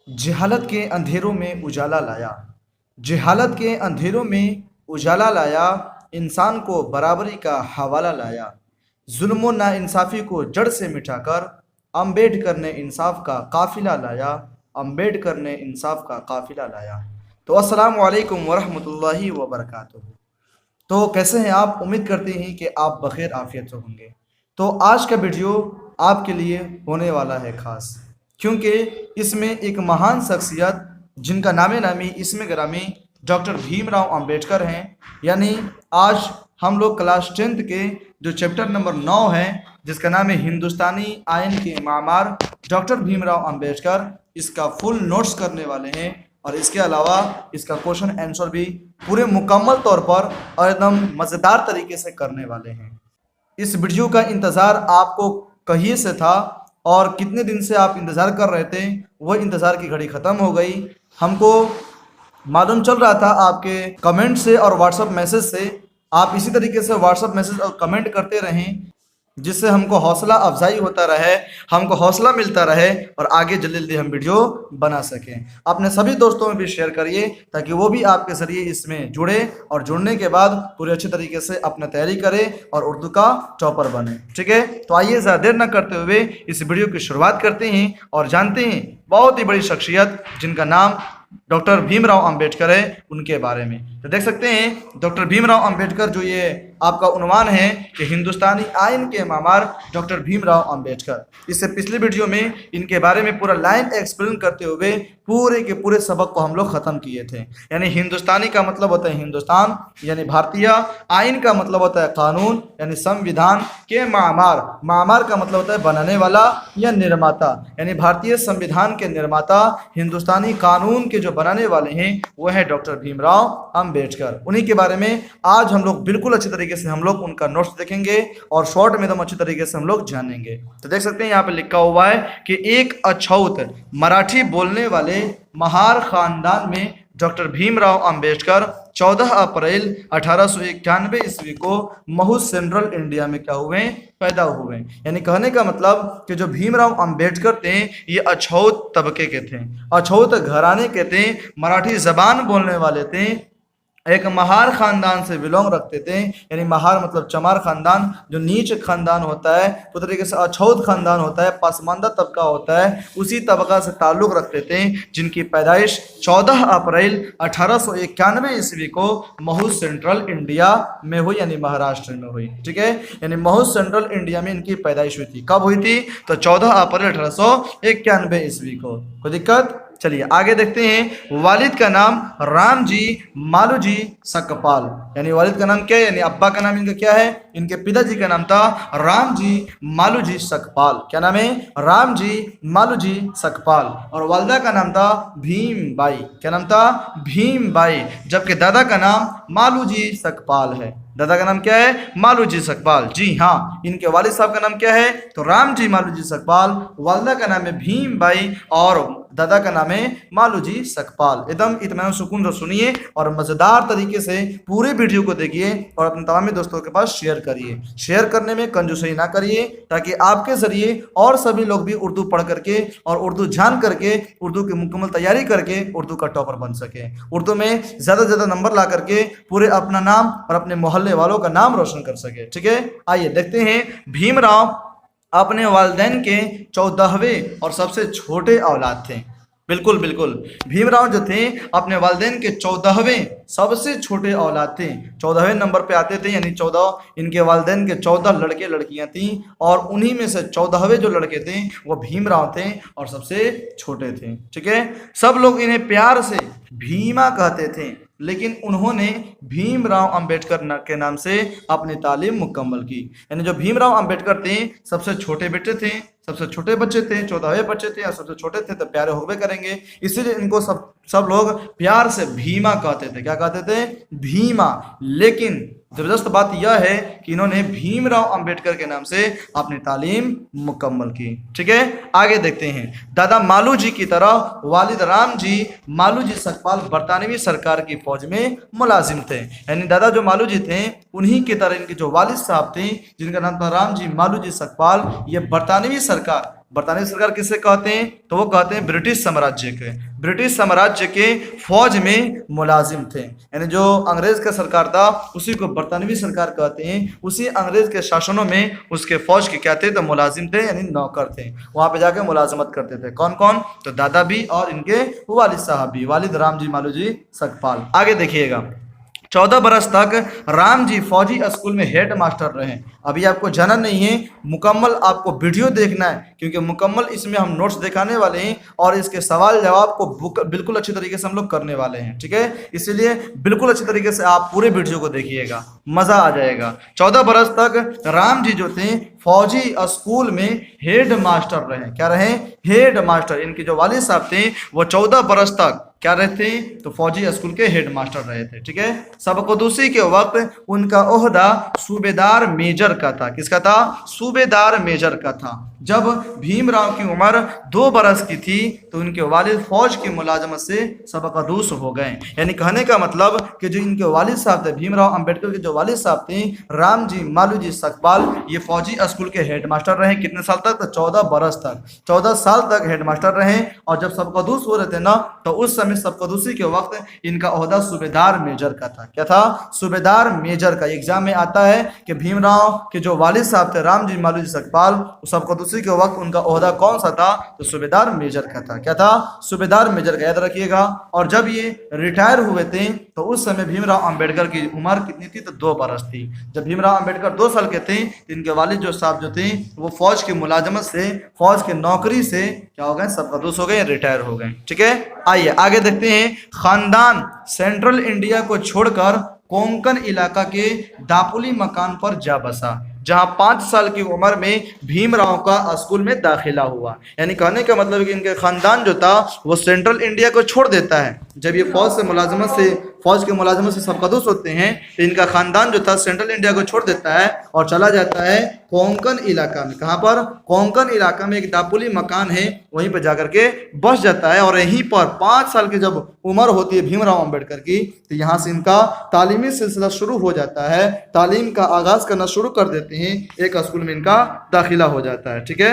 जहालत के अंधेरों में उजाला लाया। जहालत के अंधेरों में उजाला लाया, इंसान को बराबरी का हवाला लाया। जुल्म नाइंसाफ़ी को जड़ से मिटाकर अम्बेडकर ने इंसाफ का काफ़िला लाया। अम्बेडकर ने इंसाफ का काफ़िला लाया। तो अस्सलामु अलैकुम वरहमतुल्लाहि वबरकातुहू। तो कैसे हैं आप? उम्मीद करते हैं कि आप बखैर आफियत से होंगे। तो आज का वीडियो आपके लिए होने वाला है ख़ास, क्योंकि इसमें एक महान शख्सियत जिनका नामे नामी इसमें ग्रामी डॉक्टर भीमराव अंबेडकर हैं। यानी आज हम लोग क्लास 10th के जो चैप्टर नंबर 9 है, जिसका नाम है हिंदुस्तानी आयन के मामार डॉक्टर भीमराव अंबेडकर, इसका फुल नोट्स करने वाले हैं। और इसके अलावा इसका क्वेश्चन आंसर भी पूरे मुकम्मल तौर पर और एकदम मज़ेदार तरीके से करने वाले हैं। इस वीडियो का इंतज़ार आपको कहीं से था और कितने दिन से आप इंतज़ार कर रहे थे, वो इंतज़ार की घड़ी ख़त्म हो गई। हमको मालूम चल रहा था आपके कमेंट से और व्हाट्सएप मैसेज से। आप इसी तरीके से व्हाट्सएप मैसेज और कमेंट करते रहें, जिससे हमको हौसला अफजाई होता रहे, हमको हौसला मिलता रहे और आगे जल्दी जल्दी हम वीडियो बना सकें। अपने सभी दोस्तों में भी शेयर करिए ताकि वो भी आपके ज़रिए इसमें जुड़े और जुड़ने के बाद पूरे अच्छे तरीके से अपना तैयारी करें और उर्दू का टॉपर बने। ठीक है, तो आइए ज़्यादा देर न करते हुए इस वीडियो की शुरुआत करते हैं और जानते हैं बहुत ही बड़ी शख्सियत जिनका नाम डॉक्टर भीमराव अंबेडकर है, उनके बारे में। तो देख सकते हैं डॉक्टर भीमराव अंबेडकर, जो ये आपका उन्वान है कि हिंदुस्तानी आयन के मामार डॉक्टर भीमराव अंबेडकर। इससे पिछले वीडियो में इनके बारे में पूरा लाइन एक्सप्लेन करते हुए पूरे के पूरे सबक को हम लोग ख़त्म किए थे। यानी हिंदुस्तानी का मतलब होता है हिंदुस्तान यानी भारतीय, आयन का मतलब होता है कानून यानी संविधान के मामार, मामार का मतलब होता है बनाने वाला या निर्माता, यानी भारतीय संविधान के निर्माता, हिंदुस्तानी कानून के जो बनाने वाले हैं वो है डॉक्टर भीमराव अंबेडकर। उन्हीं के बारे में आज हम लोग बिल्कुल अच्छे तरीके से हम लोग उनका नोट्स देखेंगे और शॉर्ट में एकदम अच्छे तरीके से हम लोग जानेंगे। तो देख सकते हैं यहाँ पे लिखा हुआ है कि एक अछूत मराठी बोलने वाले महार खानदान में डॉक्टर भीमराव अंबेडकर 14 अप्रैल 1891 ईस्वी को महू सेंट्रल इंडिया में क्या हुए, पैदा हुए। यानी कहने का मतलब कि जो भीमराव अंबेडकर थे ये अछूत तबके के थे, अछूत घराने के थे, मराठी जबान बोलने वाले थे, एक महार खानदान से बिलोंग रखते थे। यानी महार मतलब चमार खानदान, जो नीच खानदान होता है, तो तरीके से अछूत खानदान होता है, पसमानदा तबका होता है, उसी तबका से ताल्लुक़ रखते थे, जिनकी पैदाइश 14 अप्रैल 1891 ईस्वी को महू सेंट्रल इंडिया में हुई, यानी महाराष्ट्र में हुई। ठीक है, यानी महू सेंट्रल इंडिया में इनकी पैदाइश हुई थी। कब हुई थी? तो 14 अप्रैल 1891 ईस्वी को। कोई दिक्कत? चलिए आगे देखते हैं। वालिद का नाम रामजी मालूजी सकपाल, यानी वालिद का नाम क्या है, यानी अब्बा का नाम इनका क्या है, इनके पिताजी का नाम था रामजी मालूजी सकपाल। क्या नाम है? रामजी मालूजी सकपाल। और वालिदा का नाम था भीम बाई। क्या नाम था? भीम बाई। जबकि दादा का नाम मालूजी सकपाल है। दादा का नाम क्या है? मालूजी सकपाल। जी हाँ, इनके वालिद साहब का नाम क्या है? तो रामजी मालूजी सकपाल। वालिदा का नाम है भीम बाई और दादा का नाम है मालूजी सकपाल। एकदम इत्मीनान सुकून से सुनिए और मज़ेदार तरीके से पूरे वीडियो को देखिए और अपने तमाम दोस्तों के पास शेयर करिए। शेयर करने में कंजूसी ना करिए, ताकि आपके ज़रिए और सभी लोग भी उर्दू पढ़ करके और उर्दू जान करके, उर्दू की मुकम्मल तैयारी करके उर्दू का टॉपर बन सके, उर्दू में ज़्यादा से ज़्यादा नंबर ला करके पूरे अपना नाम और अपने मोहल्ले वालों का नाम रोशन कर सके। ठीक है, आइए देखते हैं। भीमराव अपने वालिदैन के 14वें और सबसे छोटे औलाद थे। बिल्कुल बिल्कुल, भीमराव जो थे अपने वालिदैन के 14वें सबसे छोटे औलाद थे, 14वें नंबर पे आते थे। यानी 14, इनके वालिदैन के 14 लड़के लड़कियां थीं और उन्हीं में से 14वें जो लड़के थे वो भीमराव थे और सबसे छोटे थे। ठीक है, सब लोग इन्हें प्यार से भीमा कहते थे, लेकिन उन्होंने भीमराव अंबेडकर के नाम से अपनी तालीम मुकम्मल की। यानी जो भीमराव अंबेडकर थे सबसे छोटे बेटे थे, सबसे छोटे बच्चे थे, 14वें बच्चे थे और सबसे छोटे थे, तो प्यारे होबे करेंगे, इसीलिए इनको सब लोग प्यार से भीमा कहते थे। क्या कहते थे? भीमा। लेकिन जबरदस्त बात यह है कि इन्होंने भीमराव अंबेडकर के नाम से अपनी तालीम मुकम्मल की। ठीक है, आगे देखते हैं। दादा मालू जी की तरह वालिद राम जी मालू जी सकपाल बरतानवी सरकार की फौज में मुलाजिम थे। यानी दादा जो मालू जी थे उन्हीं की तरह इनके जो वालिद साहब थे, जिनका नाम था राम जी मालू जी सकपाल, ये बरतानवी सरकार बरतानवी सरकार किसे कहते हैं? तो वो कहते हैं ब्रिटिश साम्राज्य के, ब्रिटिश साम्राज्य के फौज में मुलाजिम थे। यानी जो अंग्रेज का सरकार था उसी को बरतानवी सरकार कहते हैं। उसी अंग्रेज के शासनों में उसके फौज के क्या थे? तो मुलाजिम थे, यानी नौकर थे। वहां पे जाके मुलाजमत करते थे। कौन कौन? तो दादा भी और इनके वालिद साहब भी, वालिद राम जी मालू जी सकपाल। आगे देखिएगा, 14 बरस तक राम जी फौजी स्कूल में हेड मास्टर रहे। अभी आपको जाना नहीं है, मुकम्मल आपको वीडियो देखना है, क्योंकि मुकम्मल इसमें हम नोट्स दिखाने वाले हैं और इसके सवाल जवाब को बिल्कुल अच्छी तरीके से हम लोग करने वाले हैं। ठीक है, इसीलिए बिल्कुल अच्छी तरीके से आप पूरे वीडियो को देखिएगा, मजा आ जाएगा। 14 बरस तक राम जी जो थे फौजी स्कूल में हेड मास्टर रहे। क्या रहे? Head master. इनके जो वालिद साहब थे वो 14 बरस तक क्या रहते? तो फौजी स्कूल के हेड मास्टर रहे थे। ठीक है, सबकदूसी के वक्त उनका ओहदा सूबेदार मेजर का था। किसका था? सूबेदार मेजर का था। जब भीमराव की उम्र 2 बरस की थी तो उनके वालिद फौज की मुलाजमत से सबकदूस हो गए। यानी कहने का मतलब कि जो इनके वालिद साहब थे, भीमराव अंबेडकर के जो वालिद साहब थे राम जी मालू जी सकपाल, ये फौजी स्कूल के हेड मास्टर रहे। कितने साल तक? तो 14 बरस तक, 14 साल तक हेड मास्टर रहे। और जब सबकदूस हो रहे थे ना, तो उस समय सबकदूसी के वक्त इनका ओहदा सूबेदार मेजर का था। क्या था? सूबेदार मेजर का। एग्जाम में आता है कि भीमराव के जो वालिद साहब थे राम जी मालू जी सकपाल, सबकदूसी के वक्त उनका ओहदा कौन सा था? तो सूबेदार मेजर का था। क्या था? सूबेदार मेजर का, याद रखिएगा। और जब ये रिटायर हुए थे तो उस समय भीमराव अंबेडकर की उम्र कितनी थी? तो 2 बरस थी। जब भीमराव अंबेडकर 2 साल के थे, इनके वालिद जो साहब जो थे वो फौज की मुलाजमत से, फौज की नौकरी से क्या हो गए? सबकदूस हो गए, रिटायर हो गए। ठीक है, आइए आगे देखते हैं। खानदान सेंट्रल इंडिया को छोड़कर कोंकण इलाका के दापुली मकान पर जा बसा, जहां 5 साल की उम्र में भीमराव का स्कूल में दाखिला हुआ। यानी कहने का मतलब है कि इनके खानदान जो था वो सेंट्रल इंडिया को छोड़ देता है। जब ये फौज के मुलाजमत से सबकदूस होते हैं तो इनका खानदान जो था सेंट्रल इंडिया को छोड़ देता है और चला जाता है कोंकण इलाका में। कहाँ पर? कोंकण इलाका में एक दापुली मकान है, वहीं पर जाकर के बस जाता है। और यहीं पर 5 साल की जब उम्र होती है भीमराव अंबेडकर की, तो यहाँ से इनका तालीमी सिलसिला शुरू हो जाता है। तालीम का आगाज करना शुरू कर देते हैं, एक स्कूल में इनका दाखिला हो जाता है। ठीक है,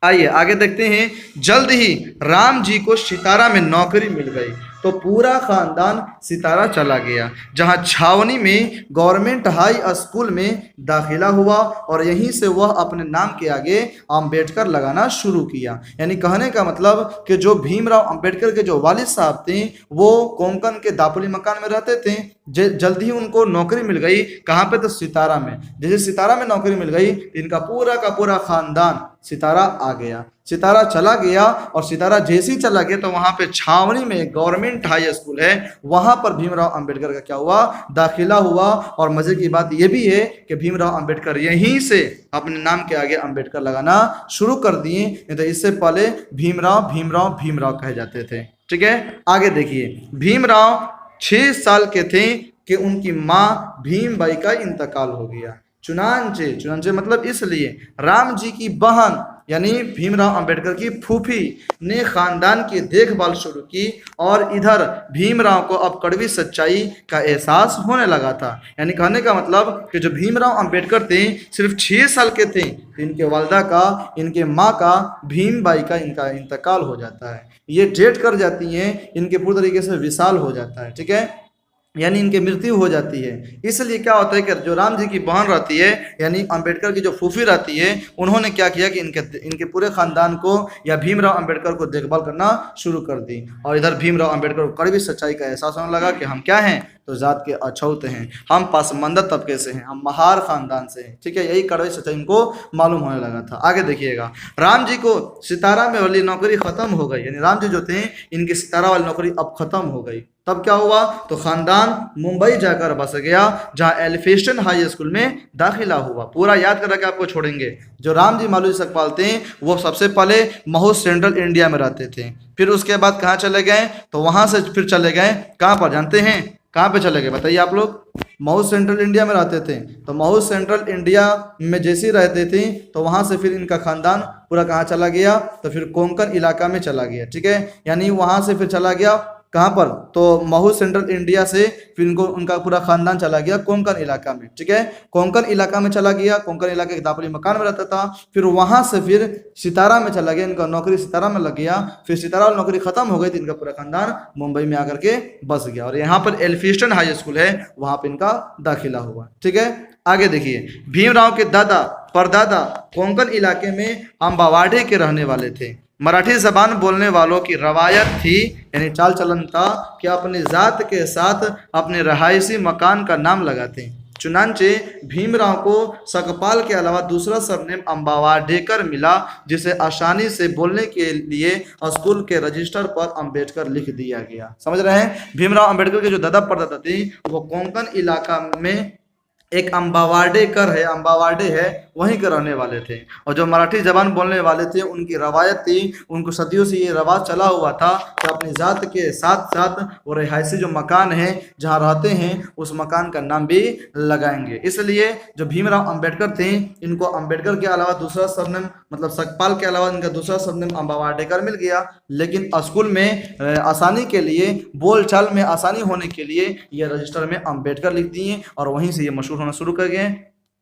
आइए आगे देखते हैं। जल्द ही राम जी को सितारा में नौकरी मिल गई तो पूरा खानदान सितारा चला गया, जहां छावनी में गवर्नमेंट हाई स्कूल में दाखिला हुआ और यहीं से वह अपने नाम के आगे अंबेडकर लगाना शुरू किया। यानी कहने का मतलब कि जो भीमराव अंबेडकर के जो वालिद साहब थे वो कोंकण के दापुली मकान में रहते थे। जल्दी ही उनको नौकरी मिल गई। कहाँ पे? तो सितारा में। जैसे सितारा में नौकरी मिल गई, इनका पूरा का पूरा खानदान सितारा आ गया। सितारा चला गया और सितारा जैसे ही चला गया तो वहां पे छावनी में गवर्नमेंट हाई स्कूल है, वहां पर भीमराव अंबेडकर का क्या हुआ? दाखिला हुआ। और मजे की बात यह भी है कि भीमराव अंबेडकर यहीं से अपने नाम के आगे अंबेडकर लगाना शुरू कर दिए, नहीं तो इससे पहले भीमराव भीमराव भीमराव कहे जाते थे। ठीक है, आगे देखिए। भीमराव 6 साल के थे कि उनकी माँ भीमबाई का इंतकाल हो गया। चुनांचे मतलब इसलिए राम जी की बहन यानी भीमराव अंबेडकर की फूफी ने खानदान की देखभाल शुरू की और इधर भीमराव को अब कड़वी सच्चाई का एहसास होने लगा था। यानी कहने का मतलब कि जो भीमराव अंबेडकर थे सिर्फ 6 साल के थे, इनके वालदा का, इनके माँ का, भीमबाई का इनका इंतकाल हो जाता है। ये डेट कर जाती हैं, इनके पूरी तरीके से विशाल हो जाता है। ठीक है, यानी इनकी मृत्यु हो जाती है। इसलिए क्या होता है कि जो राम जी की बहन रहती है यानी अंबेडकर की जो फूफी रहती है, उन्होंने क्या किया कि इनके पूरे खानदान को या भीमराव अंबेडकर को देखभाल करना शुरू कर दी। और इधर भीमराव अंबेडकर को कड़वी सच्चाई का एहसास होने लगा कि हम क्या हैं? तो जात के अछूत हैं, हम पासमंदा तबके से हैं, हम महार खानदान से हैं। ठीक है, यही कड़वी सच्चाई इनको मालूम होने लगा था। आगे देखिएगा। राम जी को सितारा में वाली नौकरी खत्म हो गई, यानी राम जी जो थे इनकी सितारा वाली नौकरी अब खत्म हो गई। तब क्या हुआ? तो खानदान मुंबई जाकर बस गया, जहां एलिफेस्टन हाई स्कूल में दाखिला हुआ। पूरा याद कर रखे आपको छोड़ेंगे। जो राम जी मालू जी सकपाल थे वो सबसे पहले महू सेंट्रल इंडिया में रहते थे, फिर उसके बाद कहाँ चले गए? तो वहां से फिर चले गए कहाँ पर जानते हैं? कहाँ पे चले गए बताइए आप लोग? महू सेंट्रल इंडिया में रहते थे, तो महू सेंट्रल इंडिया में जैसे ही रहते थे तो वहाँ से फिर इनका खानदान पूरा कहाँ चला गया? तो फिर कोंकण इलाका में चला गया। ठीक है, यानी वहाँ से फिर चला गया कहाँ पर, तो महू सेंट्रल इंडिया से फिर इनको उनका पूरा खानदान चला गया कोंकण इलाका में, ठीक है, कोंकण इलाका में चला गया, कोंकण इलाके के दापोली मकान में रहता था। फिर वहां से फिर सितारा में चला गया, इनका नौकरी सितारा में लग गया। फिर सितारा और नौकरी खत्म हो गई तो इनका पूरा खानदान मुंबई में आकर के बस गया और यहाँ पर एल्फिस्टन हाई स्कूल है, वहां पर इनका दाखिला हुआ, ठीक है। आगे देखिए, भीमराव के दादा परदादा कोंकण इलाके में अम्बावाडे के रहने वाले थे। मराठी जबान बोलने वालों की रवायत थी, यानी चाल चलन था कि अपनी जात के साथ अपने रहायशी मकान का नाम लगाते हैं। चुनांचे भीमराव को सकपाल के अलावा दूसरा सरनेम अम्बावाडेकर मिला, जिसे आसानी से बोलने के लिए स्कूल के रजिस्टर पर अंबेडकर लिख दिया गया। समझ रहे हैं, भीमराव अंबेडकर के जो दादा परदादा थे वो कोंकण इलाका में एक अम्बावाडेकर है, अम्बावाडे है, वहीं के रहने वाले थे। और जो मराठी जबान बोलने वाले थे उनकी रवायत थी, उनको सदियों से ये रवाज चला हुआ था कि अपनी जात के साथ साथ वो रिहायशी जो मकान है जहाँ रहते हैं उस मकान का नाम भी लगाएंगे। इसलिए जो भीमराव अंबेडकर थे इनको अंबेडकर के अलावा दूसरा सरनेम, मतलब सकपाल के अलावा इनका दूसरा सरनेम अम्बावाडेकर मिल गया। लेकिन स्कूल में आसानी के लिए, बोलचाल में आसानी होने के लिए ये रजिस्टर में अंबेडकर लिख दिए और वहीं से ये मशहूर होना शुरू कर गए।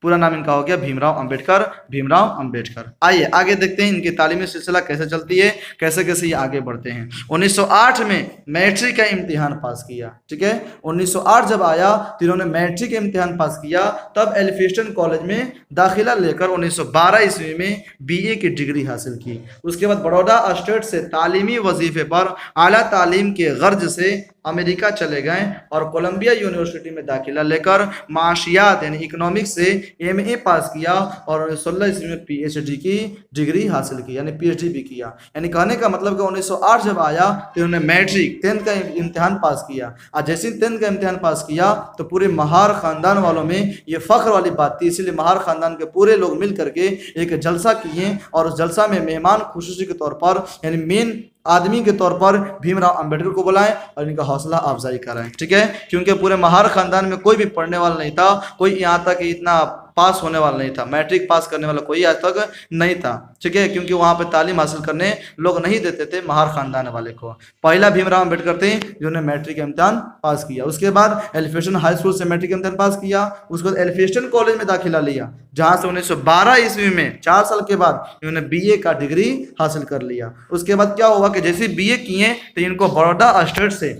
पूरा नाम इनका हो गया भीमराव अंबेडकर, भीमराव अंबेडकर। आइए आगे देखते हैं इनकी तालीमी सिलसिला कैसे चलती है, कैसे कैसे ये आगे बढ़ते हैं। 1908 में मैट्रिक का इम्तिहान पास किया, ठीक है। 1908 जब आया तो इन्होंने मैट्रिक का इम्तिहान पास किया, तब एल्फिस्टन कॉलेज में दाखिला लेकर 1912 ईस्वी में BA की डिग्री हासिल की। उसके बाद बड़ौदा स्टेट से तालीमी वजीफे पर आला तालीम के गर्ज से अमेरिका चले गए और कोलंबिया यूनिवर्सिटी में दाखिला लेकर माशियात यानी इकोनॉमिक्स से MA पास किया और 1916 ईस्वी में PhD की डिग्री हासिल की, यानी PhD भी किया। यानी कहने का मतलब कि 1908 जब आया तो उन्होंने मैट्रिक 10th का इम्तिहान पास किया और जैसे 10th का इम्तिहान पास किया तो पूरे महार खानदान वालों में ये फख्र वाली बात थी। इसीलिए महार खानदान के पूरे लोग मिल करके एक जलसा किए और उस जलसा में मेहमान खुशूसी के तौर पर यानी मेन आदमी के तौर पर भीमराव अंबेडकर को बुलाएं और इनका हौसला अफजाई कराएं, ठीक है। क्योंकि पूरे महार खानदान में कोई भी पढ़ने वाला नहीं था, कोई यहाँ तक इतना पास होने वाला नहीं था, मैट्रिक पास करने वाला कोई आज तक नहीं था, ठीक है। क्योंकि वहाँ पे तालीम हासिल करने लोग नहीं देते थे महार खानदान वाले को। पहला भीमराव अंबेडकर थे जिन्होंने मैट्रिक का इम्तिहान पास किया। उसके बाद एल्फिस्टन हाई स्कूल से मैट्रिक का इम्तिहान पास किया। उसके बाद एल्फिस्टन कॉलेज में दाखिला लिया, जहाँ से 1912 ईस्वी में 4 साल के बाद इन्होंने BA का डिग्री हासिल कर लिया। उसके बाद क्या हुआ कि जैसे BA किए तो इनको बड़ौदा स्टेट से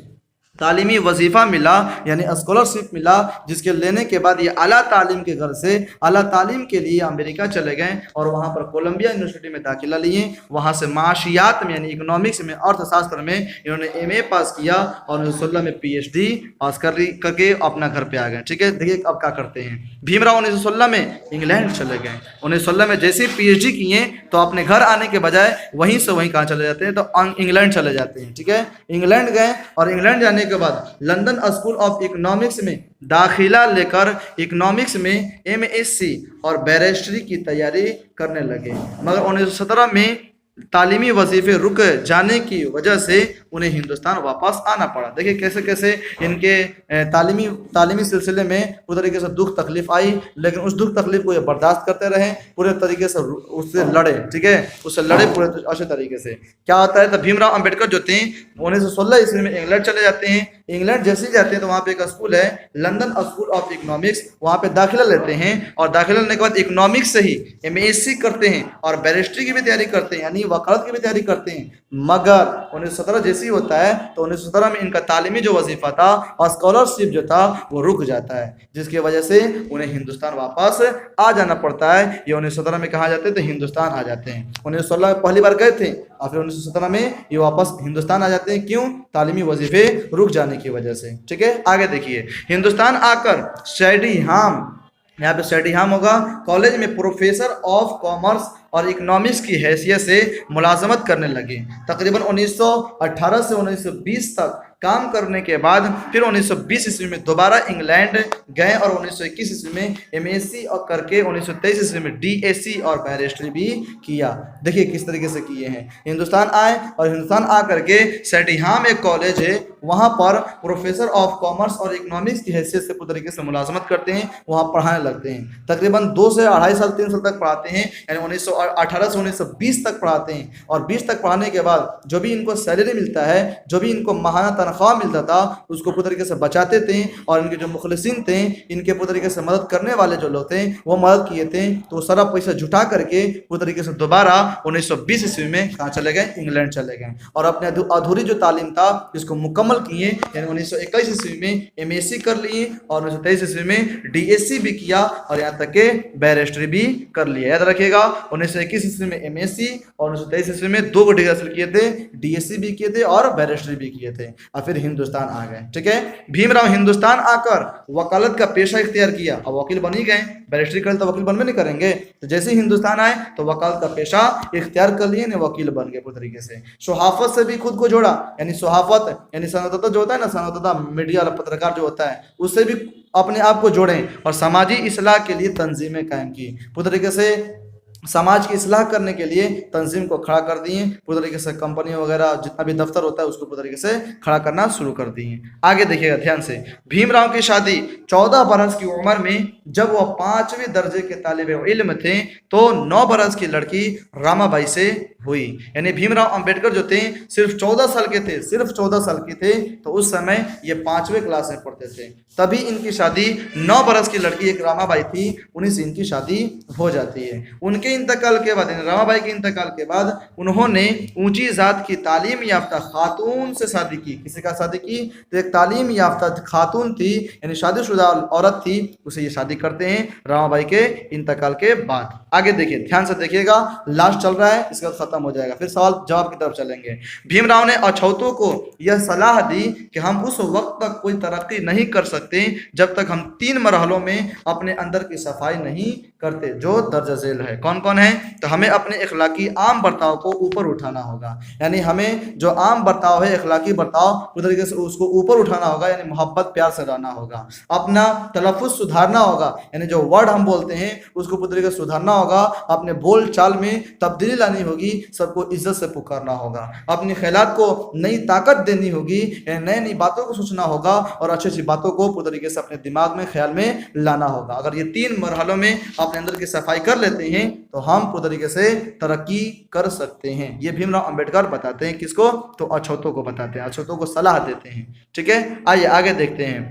तालीमी वजीफ़ा मिला, यानी स्कॉलरशिप मिला, जिसके लेने के बाद ये आला तालीम के घर से आला तालीम के लिए अमेरिका चले गए और वहाँ पर कोलंबिया यूनिवर्सिटी में दाखिला लिए। वहाँ से माशियात में यानी इकोनॉमिक्स में, अर्थशास्त्र में इन्होंने MA पास किया और 1916 में PhD पास करके अपना घर पे आ गए, ठीक है। देखिए अब क्या करते हैं, भीमराव 1916 में इंग्लैंड चले गए। 1916 में जैसे ही PhD किए तो अपने घर आने के बजाय वहीं से वहीं कहाँ चले जाते हैं, तो इंग्लैंड चले जाते हैं, ठीक है। इंग्लैंड गए और इंग्लैंड जाने के बाद लंदन स्कूल ऑफ इकोनॉमिक्स में दाखिला लेकर इकोनॉमिक्स में MSc और बैरिस्ट्री की तैयारी करने लगे। मगर 1917 में तालीमी वजीफे रुक जाने की वजह से उन्हें हिंदुस्तान वापस आना पड़ा। देखिए कैसे कैसे इनके तालीमी सिलसिले में पूरे तरीके से दुख तकलीफ आई, लेकिन उस दुख तकलीफ को ये बर्दाश्त करते रहे, पूरे तरीके से उससे लड़े, ठीक है, उससे लड़े पूरे अच्छे तरीके से। क्या होता है, तो भीमराव अंबेडकर जो थे 1916 ईस्वी में इंग्लैंड चले जाते हैं। इंग्लैंड जैसे ही जाते हैं तो वहाँ पे एक स्कूल है लंदन स्कूल ऑफ इकोनॉमिक्स, वहाँ पे दाखिला लेते हैं और दाखिला लेने के बाद इकोनॉमिक्स से ही MSc करते हैं और बैरिस्ट्री की भी तैयारी करते हैं, यानी वकालत की भी तैयारी करते हैं। मगर 1917 जैसे ही होता है तो 1917 में इनका तालीमी जो वजीफा था और स्कॉलरशिप जो था वो रुक जाता है, जिसकी वजह से उन्हें हिंदुस्तान वापस आ जाना पड़ता है। ये 1917 में कहाँ जाते हैं, तो हिंदुस्तान आ जाते हैं। 1916 में पहली बार गए थे और फिर 1917 में ये वापस हिंदुस्तान आ जाते हैं। क्यों, तालीमी वजीफे रुक जाने की वजह से, ठीक है। आगे देखिए, हिंदुस्तान आकर स्टडीहाम, यहाँ पे स्टडीहाम होगा, कॉलेज में प्रोफेसर ऑफ कॉमर्स और इकोनॉमिक्स की हैसियत से मुलाजमत करने लगे। तकरीबन 1918 से 1920 तक काम करने के बाद फिर 1920 ईस्वी में दोबारा इंग्लैंड गए और 1921 ईस्वी में MSc और करके 1923 ईस्वी में DSc और बैरिस्ट्री भी किया। देखिए किस तरीके से किए हैं। हिंदुस्तान आए और हिंदुस्तान आ करके स्टडीहाम एक कॉलेज है, वहाँ पर प्रोफेसर ऑफ कॉमर्स और इकोनॉमिक्स की हैसियत से पूरी तरीके से मुलाजमत करते हैं, वहाँ पढ़ाने लगते हैं। तकरीबन 2 से 2.5 साल 3 साल तक पढ़ाते हैं, यानी 1918 1918 से 1920 तक पढ़ाते हैं, और 20 तक पढ़ाने के बाद जो भी इनको सैलरी मिलता है, जो भी इनको माहाना तनख्वाह मिलता था, उसको पूरी तरीके से बचाते थे, और इनके जो मुखलिसिन थे, इनके पूरी तरीके से मदद करने वाले जो लोग थे वो मदद किए थे, तो सारा पैसा जुटा करके पूरी तरीके से दोबारा 1920 ईस्वी में कहाँ चले गए, इंग्लैंड चले गए, और अपने अधूरी जो तालीम था इसको मुकम्मल किए, यानी 1921 ईस्वी में एमएससी कर लिए, और 1923 ईस्वी में डीएससी भी किया, और यहाँ तक के बैरिस्ट्री भी कर लिया। याद रखिएगा, 1921 ईस्वी में एमएससी और 1923 ईस्वी में 2 डिग्री हासिल किए थे, डीएससी भी किए थे और बैरिस्ट्री भी किए थे, और फिर हिंदुस्तान आ गए। ठीक है, भीमराव हिंदुस्तान आकर वकालत का पेशा इख्तियार किया। अब वकील बन ही गए, बैरिस्ट्री करें तो वकील बनबे नहीं करेंगे, तो जैसे ही हिंदुस्तान आए तो वकालत का पेशा इख्तियार कर लिए, ना वकील बन गए पूरी तरीके से। सहाफत से भी खुद को जोड़ा, यानी सहाफत यानी संवाददाता जो होता है ना, संवाददाता मीडिया वाला पत्रकार जो होता है, उससे भी अपने आप को जोड़ें, और समाजी इस्लाह के लिए तंजीमें कायम की। पूरी तरीके से समाज की इस्लाह करने के लिए तंजीम को खड़ा कर दिए, पूरी तरीके से कंपनी वगैरह जितना भी दफ्तर होता है उसको पूरी तरीके से खड़ा करना शुरू कर दिए। आगे देखिएगा ध्यान से, भीमराव की शादी 14 बरस की उम्र में, जब वह 5वें दर्जे के तालिब इल्म थे, तो 9 बरस की लड़की रामाबाई से हुई। यानी भीमराव अंबेडकर जो थे सिर्फ 14 साल के थे, सिर्फ 14 साल के थे, तो उस समय ये 5वें क्लास में पढ़ते थे, तभी इनकी शादी 9 बरस की लड़की एक रामाबाई थी, उन्हीं से इनकी शादी हो जाती है। उनके इंतकाल के बाद, रामाबाई के इंतकाल के बाद, उन्होंने ऊंची जात की तालीम याफ्ता खातून से शादी की। किसी का शादी की, तो एक तालीम याफ्ता खातून थी, यानी शादीशुदा औरत थी, उसे ये शादी करते हैं रामाबाई के इंतकाल के बाद। आगे देखिए, ध्यान से देखिएगा, लास्ट चल रहा है, इसका खत्म हो जाएगा, फिर सवाल जवाब की तरफ चलेंगे। भीमराव ने अछूतों को यह सलाह दी कि हम उस वक्त तक कोई तरक्की नहीं कर सकते जब तक हम 3 मरहलों में अपने अंदर की सफाई नहीं करते, जो दर्ज झेल है। कौन कौन है, तो हमें अपने इखलाकी आम बर्ताव को ऊपर उठाना होगा, यानी हमें जो आम बर्ताव है, इखलाकी बर्ताव, उस तरीके से उसको ऊपर उठाना होगा, यानी मोहब्बत प्यार से रहना होगा। अपना तलफ़ुज़ सुधारना होगा, यानी जो वर्ड हम बोलते हैं उसको पूरी तरीके से सुधारना होगा। अपने बोल चाल में तब्दीली लानी होगी, सबको इज्जत से पुकारना होगा। अपने ख्यालात को नई ताकत देनी होगी, नई नई बातों को सोचना होगा, और अच्छी अच्छी बातों को पूरी तरीके से अपने दिमाग में, ख्याल में लाना होगा। अगर ये 3 मरहलों में अपने अंदर की सफाई कर लेते हैं तो हम पूरी तरीके से तरक्की कर सकते हैं। ये भीमराव अंबेडकर बताते हैं, किसको, तो अछूतों को बताते हैं, अछूतों को सलाह देते हैं। ठीक है, आइए आगे देखते हैं।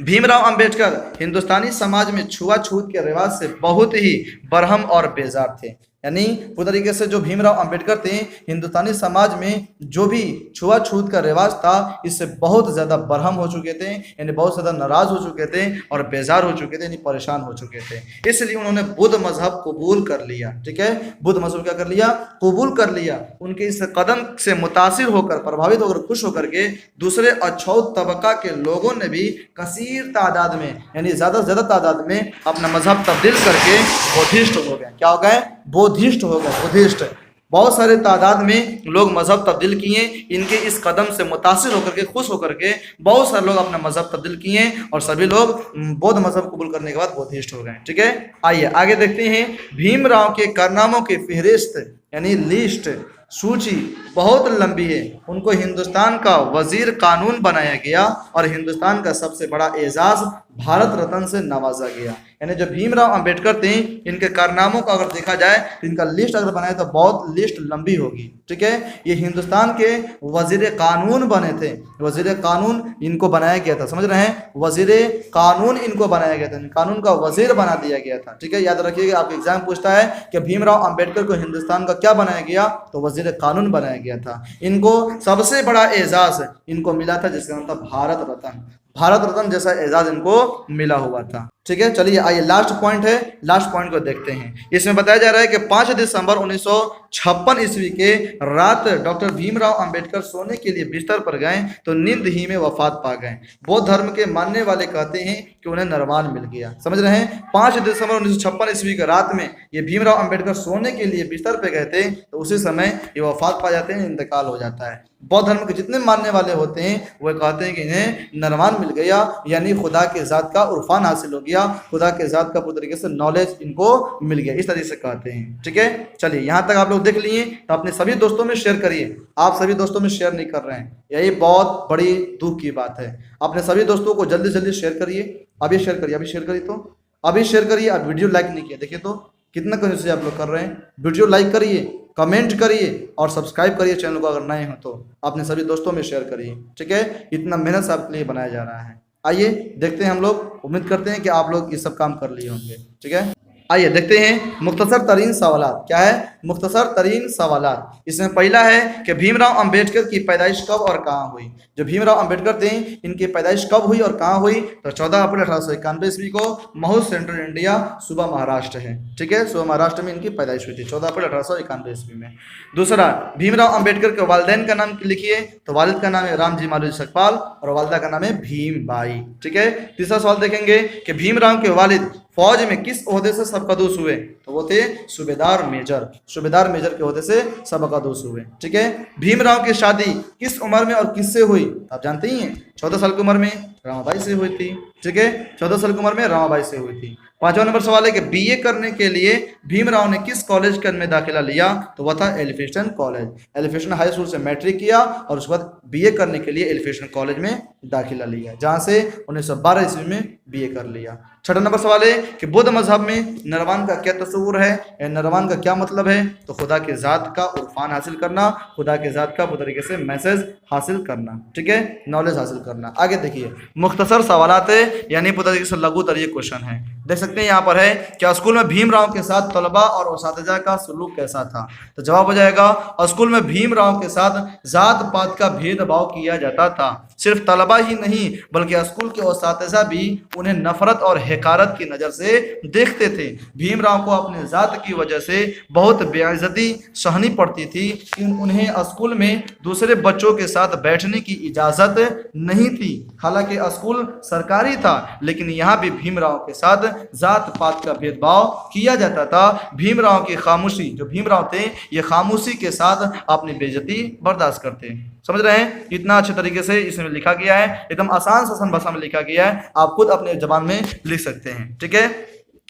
भीमराव अंबेडकर हिंदुस्तानी समाज में छुआछूत के रिवाज से बहुत ही बरहम और बेजार थे। यानी पूरी तरीके से जो भीमराव अंबेडकर थे, हिंदुस्तानी समाज में जो भी छुआछूत का रिवाज था, इससे बहुत ज़्यादा बरहम हो चुके थे, यानी बहुत ज़्यादा नाराज़ हो चुके थे और बेजार हो चुके थे, यानी परेशान हो चुके थे। इसलिए उन्होंने बुद्ध मजहब कबूल कर लिया। ठीक है, बुद्ध मजहब क्या कर लिया, कबूल कर लिया। उनके इस कदम से मुतासिर होकर, प्रभावित होकर, खुश होकर के दूसरे अछूत तबका के लोगों ने भी कसीर तादाद में, यानी ज़्यादा से ज़्यादा तादाद में अपना मजहब तब्दील करके बौद्धिस्ट हो गए। क्या हो गए, बौद्धिस्ट हो गए, बुद्धिस्ट। बहुत सारे तादाद में लोग मजहब तब्दील किए, इनके इस कदम से मुतासिर होकर के, खुश होकर के बहुत सारे लोग अपना मजहब तब्दील किए, और सभी लोग बौद्ध मजहब कबूल करने के बाद बौद्धिस्ट हो गए। ठीक है, आइए आगे देखते हैं। भीमराव के कारनामों की फहरिस्त, यानी लिस्ट, सूची बहुत लंबी है। उनको हिंदुस्तान का वजीर कानून बनाया गया, और हिंदुस्तान का सबसे बड़ा एजाज भारत रत्न से नवाजा गया। यानी जो भीमराव अंबेडकर थे, इनके कारनामों का अगर देखा जाए तो इनका लिस्ट अगर बनाए तो बहुत लिस्ट लंबी होगी। ठीक है, ये हिंदुस्तान के वजीर कानून बने थे, वजीर कानून इनको बनाया गया था। समझ रहे हैं, वजीर कानून इनको बनाया गया था, कानून का वजीर बना दिया गया था। ठीक है, याद रखिएगा, आपका एग्जाम पूछता है कि भीमराव अंबेडकर को हिंदुस्तान का क्या बनाया गया, तो वजीर कानून बनाया गया था। इनको सबसे बड़ा एजाज इनको मिला था, जिसका नाम था भारत रत्न। भारत रत्न जैसा एजाज इनको मिला हुआ था। ठीक है, चलिए आइए लास्ट पॉइंट है, लास्ट पॉइंट को देखते हैं। इसमें बताया जा रहा है कि 5 दिसंबर 1956 ईस्वी के रात डॉक्टर भीमराव अंबेडकर सोने के लिए बिस्तर पर गए तो नींद ही में वफात पा गए। बौद्ध धर्म के मानने वाले कहते हैं कि उन्हें नरवान मिल गया। समझ रहे हैं, 5 दिसंबर 1956 ईस्वी के रात में ये भीमराव अंबेडकर सोने के लिए बिस्तर पर गए थे, तो उसी समय ये वफात पा जाते हैं, इंतकाल हो जाता है। बौद्ध धर्म के जितने मानने वाले होते हैं वह कहते हैं कि इन्हें नरवान मिल गया, यानी खुदा के ज़ात का उर्फान हासिल हो गया, खुदा के ज़ात का पूरी तरीके से नॉलेज इनको मिल गया, इस तरीके से कहते हैं। ठीक है, चलिए यहाँ तक आप लोग देख लिए, तो अपने सभी दोस्तों में शेयर करिए। आप सभी दोस्तों में शेयर नहीं कर रहे हैं, यही बहुत बड़ी दुख की बात है। अपने सभी दोस्तों को जल्दी जल्दी शेयर करिए, अभी शेयर करिए, अभी शेयर करिए, तो अभी शेयर करिए। आप वीडियो लाइक नहीं किया, देखिए तो कितना कंजूसी आप लोग कर रहे हैं। वीडियो लाइक करिए, कमेंट करिए और सब्सक्राइब करिए चैनल को, अगर नए हो तो अपने सभी दोस्तों में शेयर करिए, ठीक है। इतना मेहनत से आपके लिए बनाया जा रहा है। आइए देखते हैं हम लोग, उम्मीद करते हैं कि आप लोग ये सब काम कर लिए होंगे, ठीक है। आइए देखते हैं मुख्तसर तरीन सवालात। क्या है? मुख्तसर तरीन सवालात। इसमें पहला है कि भीमराव अंबेडकर की पैदाइश कब और कहाँ हुई। जो भीमराव अंबेडकर थे इनकी पैदाइश कब हुई और कहाँ हुई? तो 14 अप्रैल 1891 ईस्वी को महू सेंट्रल इंडिया, सूबा महाराष्ट्र है, ठीक है। सूबा महाराष्ट्र में इनकी पैदाइश हुई थी 14 अप्रैल 1891 ईस्वी में। दूसरा, भीमराव अंबेडकर के वालिदैन का नाम लिखिए। तो वालिद का नाम है रामजी मालूजी सकपाल और वालिदा का नाम है भीम बाई, ठीक है। तीसरा सवाल देखेंगे कि भीमराव के वालिद फौज में किस ओहदे से सबकदोस हुए। तो वो थे सूबेदार मेजर, सूबेदार मेजर के ओहदे से सबकदोस हुए, ठीक है। भीमराव की शादी किस उम्र में और किससे हुई? आप जानते ही हैं, 14 साल की उम्र में रमाबाई से हुई थी, ठीक है। 14 साल की उम्र में रमाबाई से हुई थी। पांचवा नंबर सवाल है कि बीए करने के लिए भीमराव ने किस कॉलेज में दाखिला लिया? तो वह था एलिफेशन कॉलेज। एलिफेशन हाई स्कूल से मैट्रिक किया और उसके बाद बीए करने के लिए एलिफेशन कॉलेज में दाखिला लिया, जहां से 1912 ईस्वी में बीए कर लिया। छठा नंबर सवाल है कि बुद्ध मजहब में निर्वाण का क्या तस्वुर है? निर्वाण का क्या मतलब है? तो खुदा के ज़ात का उर्फान हासिल करना, खुदा के ज़ात का पूरी तरीके से मैसेज हासिल करना, ठीक है, नॉलेज हासिल करना। आगे देखिए, मुख्तसर सवालात है यानी पूरी तरीके से लघु तरीके क्वेश्चन है। देख सकते हैं यहाँ पर है कि स्कूल में भीमराव के साथ तलबा और उस्तादिजा का सलूक कैसा था। तो जवाब हो जाएगा, स्कूल में भीमराव के साथ जात पात का भेदभाव किया जाता था। सिर्फ तलबा ही नहीं बल्कि स्कूल के उस्तादिजा भी उन्हें नफरत और हकारत की नज़र से देखते थे। भीमराव को अपने जात की वजह से बहुत बेइज्जती सहनी पड़ती थी कि उन्हें स्कूल में दूसरे बच्चों के साथ बैठने की इजाज़त नहीं थी। हालांकि स्कूल सरकारी था लेकिन यहाँ भी भीमराव के साथ जात पात का भेदभाव किया जाता था। भीमराव की खामोशी, जो भीमराव थे ये खामोशी के साथ अपनी बेइज्जती बर्दाश्त करते। समझ रहे हैं? इतना अच्छे तरीके से इसमें लिखा गया है, एकदम आसान आसान भाषा में लिखा गया है, आप खुद अपने जबान में लिख सकते हैं, ठीक है।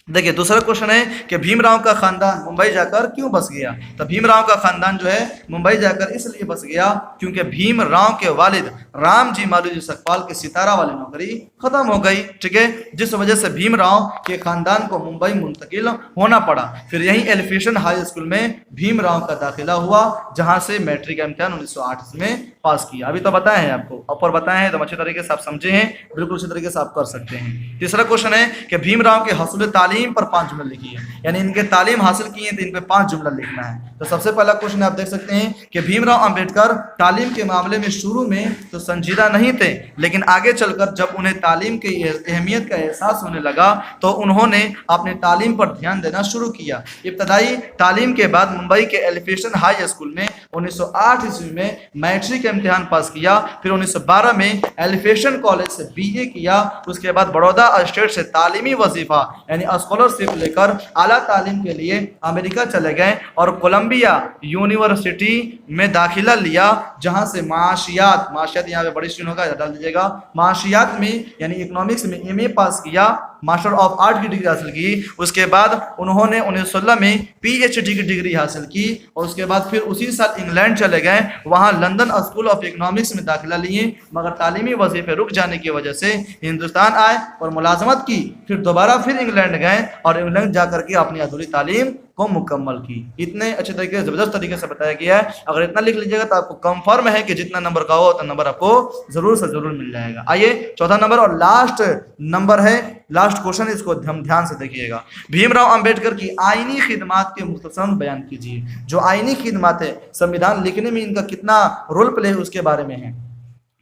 देखिए दूसरा क्वेश्चन है कि भीमराव का खानदान मुंबई जाकर क्यों बस गया। तो भीमराव का खानदान जो है मुंबई जाकर इसलिए बस गया क्योंकि भीमराव के वालिद रामजी मालूजी सकपाल की सितारा वाली नौकरी खत्म हो गई, ठीक है, जिस वजह से भीमराव के खानदान को मुंबई मुंतकिल होना पड़ा। फिर यहीं एलिफेशन हाई स्कूल में भीमराव का दाखिला हुआ, जहां से मैट्रिक का इम्तिहान 1908 में पास किया। अभी तो बताए हैं आपको, ऊपर बताए हैं तो अच्छे तरीके से आप समझे हैं, बिल्कुल उसी तरीके से आप कर सकते हैं। तीसरा क्वेश्चन है कि भीमराव के हसूल तालीम पर 5 जुमला लिखिए, यानी इनके तालीम हासिल की है तो इन पे 5 जुमला लिखना है। तो सबसे पहला क्वेश्चन आप देख सकते हैं कि भीमराव अंबेडकर तालीम के मामले में शुरू में तो संजीदा नहीं थे, लेकिन आगे चलकर जब उन्हें तालीम की अहमियत का एहसास होने लगा तो उन्होंने अपने तालीम पर ध्यान देना शुरू किया। इब्तदाई तालीम के बाद मुंबई के एलिफेशन हाई स्कूल में 1908 ईस्वी में मैट्रिक का इम्तिहान पास किया। फिर 1912 में एलिफेशन कॉलेज से बीए किया। उसके बाद बड़ौदा स्टेट से तालीमी वजीफा यानी स्कॉलरशिप लेकर आला तालीम के लिए अमेरिका चले गए और कोलंबिया यूनिवर्सिटी में दाखिला लिया, जहां से माशियात यहाँ पे बड़ी स्क्रीन होगा, डाल दीजिएगा, माशियात में यानी इकोनॉमिक्स में एमए पास किया, मास्टर ऑफ आर्ट की डिग्री हासिल की। उसके बाद उन्होंने 1916 में पीएचडी की डिग्री हासिल की और उसके बाद फिर उसी साल इंग्लैंड चले गए, वहां लंदन स्कूल ऑफ इकोनॉमिक्स में दाखिला लिए, मगर तालीमी वजीफे रुक जाने की वजह से हिंदुस्तान आए और मुलाजमत की। फिर दोबारा फिर इंग्लैंड गए और इंग्लैंड जाकर के अपनी अधूरी तालीम को मुकम्मल की। इतने अच्छे तरीके से जबरदस्त तरीके से बताया गया है। अगर इतना लिख लीजिएगा तो आपको कंफर्म है कि जितना नंबर का हो उतना नंबर आपको जरूर से जरूर मिल जाएगा। आइए चौथा नंबर और लास्ट नंबर है, लास्ट क्वेश्चन, इसको हम ध्यान से देखिएगा। भीमराव अंबेडकर की आईनी खिदमात के मुख्तसर बयान कीजिए। जो आईनी खिदमात है, संविधान लिखने में इनका कितना रोल प्ले है उसके बारे में है,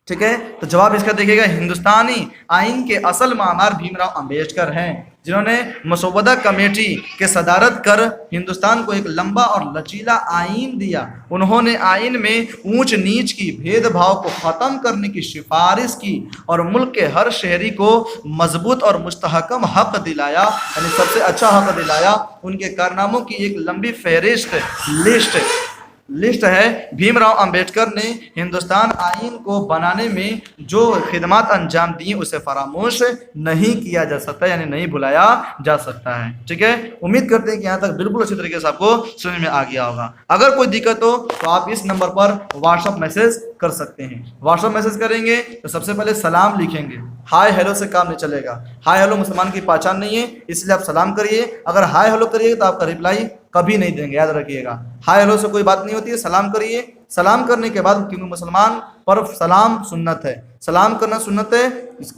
ठीक है। तो जवाब इसका देखिएगा, हिंदुस्तानी आइन के असल मामार भीमराव अंबेडकर हैं, जिन्होंने मसौदा कमेटी के सदारत कर हिंदुस्तान को एक लंबा और लचीला आइन दिया। उन्होंने आइन में ऊंच नीच की भेदभाव को ख़त्म करने की सिफारिश की और मुल्क के हर शहरी को मजबूत और मुस्तहकम हक दिलाया, यानी सबसे अच्छा हक दिलाया। उनके कारनामों की एक लंबी फहरिस्त लिस्ट लिस्ट है। भीमराव अंबेडकर ने हिंदुस्तान आइन को बनाने में जो खिदमत अंजाम दी उसे फरामोश नहीं किया जा सकता, यानी नहीं भुलाया जा सकता है। ठीक है, उम्मीद करते हैं कि यहाँ तक बिल्कुल अच्छी तरीके से आपको समझ में आ गया होगा। अगर कोई दिक्कत हो तो आप इस नंबर पर व्हाट्सएप मैसेज कर सकते हैं। व्हाट्सएप मैसेज करेंगे तो सबसे पहले सलाम लिखेंगे, हाय हेलो से काम नहीं चलेगा। हाय हेलो मुसलमान की पहचान नहीं है, इसलिए आप सलाम करिए। अगर हाय हेलो करिएगा तो आपका रिप्लाई कभी नहीं देंगे, याद रखिएगा। हाय हेलो से कोई बात नहीं होती है, सलाम करिए। सलाम करने के बाद, क्योंकि मुसलमान पर सलाम सुन्नत है, सलाम करना सुन्नत है,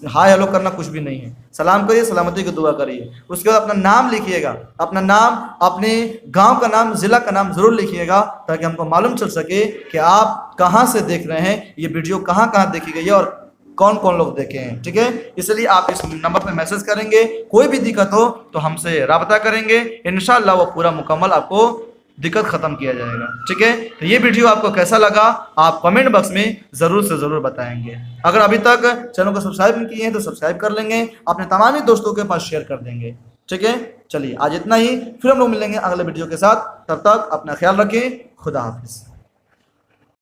हाय हेलो करना कुछ भी नहीं है। सलाम करिए, सलामती की दुआ करिए। उसके बाद अपना नाम लिखिएगा, अपना नाम, अपने गांव का नाम, जिला का नाम जरूर लिखिएगा, ताकि हमको मालूम चल सके कि आप कहाँ से देख रहे हैं, ये वीडियो कहाँ कहाँ देखी गई है और कौन कौन लोग देखे हैं। ठीक है, इसलिए आप इस नंबर पर मैसेज करेंगे। कोई भी दिक्कत हो तो हमसे राब्ता करेंगे, इंशाअल्लाह वो पूरा मुकम्मल आपको दिक्कत खत्म किया जाएगा। ठीक है, तो ये वीडियो आपको कैसा लगा आप कमेंट बॉक्स में ज़रूर से ज़रूर बताएंगे। अगर अभी तक चैनल को सब्सक्राइब नहीं किए हैं तो सब्सक्राइब कर लेंगे, अपने तमाम ही दोस्तों के पास शेयर कर देंगे। ठीक है, चलिए आज इतना ही, फिर हम लोग मिलेंगे अगले वीडियो के साथ। तब तक अपना ख्याल रखें, खुदा हाफिज़।